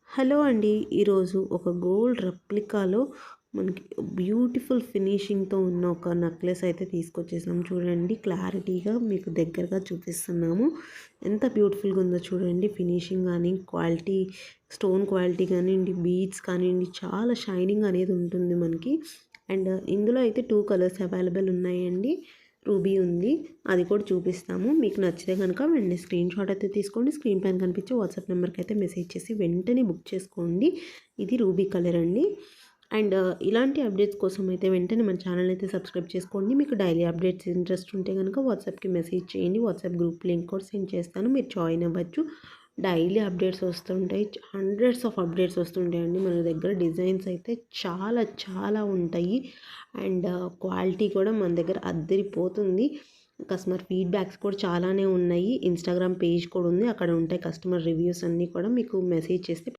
Hello అండి. ఈరోజు ఒక గోల్డ్ రెప్లికాలో మనకి బ్యూటిఫుల్ ఫినిషింగ్‌తో ఉన్న ఒక నెక్లెస్ అయితే తీసుకొచ్చేసాం. చూడండి క్లారిటీగా మీకు దగ్గరగా చూపిస్తున్నాము. ఎంత బ్యూటిఫుల్‌గా ఉందో చూడండి. ఫినిషింగ్ గానీ, క్వాలిటీ స్టోన్ క్వాలిటీ కానియండి, బీడ్స్ కానియండి చాలా షైనింగ్ అనేది ఉంటుంది మనకి. అండ్ ఇందులో అయితే 2 కలర్స్ అవైలబుల్ ఉన్నాయండి. రూబీ ఉంది. అది కూడా చూపిస్తాము. మీకు నచ్చితే గనుక వెంటనే స్క్రీన్ షాట్ అయితే తీసుకోండి. స్క్రీన్ పైన కనిపించే వాట్సాప్ నెంబర్కి అయితే మెసేజ్ చేసి వెంటనే బుక్ చేసుకోండి. ఇది రూబీ కలర్ అండి. అండ్ ఇలాంటి అప్డేట్స్ కోసం అయితే వెంటనే మన ఛానల్ అయితే సబ్స్క్రైబ్ చేసుకోండి. మీకు డైలీ అప్డేట్స్ ఇంట్రెస్ట్ ఉంటే కనుక వాట్సాప్కి మెసేజ్ చేయండి. వాట్సాప్ గ్రూప్ లింక్ కూడా సెండ్ చేస్తాను. మీరు జాయిన్ అవ్వచ్చు. డైలీ అప్డేట్స్ వస్తుంటాయి. హండ్రెడ్స్ ఆఫ్ అప్డేట్స్ వస్తుంటాయండి. మన దగ్గర డిజైన్స్ అయితే చాలా చాలా ఉంటాయి. అండ్ క్వాలిటీ కూడా మన దగ్గర అద్దరిపోతుంది. కస్టమర్ ఫీడ్బ్యాక్స్ కూడా చాలానే ఉన్నాయి. ఇన్స్టాగ్రామ్ పేజ్ కూడా ఉంది. అక్కడ ఉంటాయి కస్టమర్ రివ్యూస్ అన్నీ కూడా మీకు మెసేజ్ చేస్తే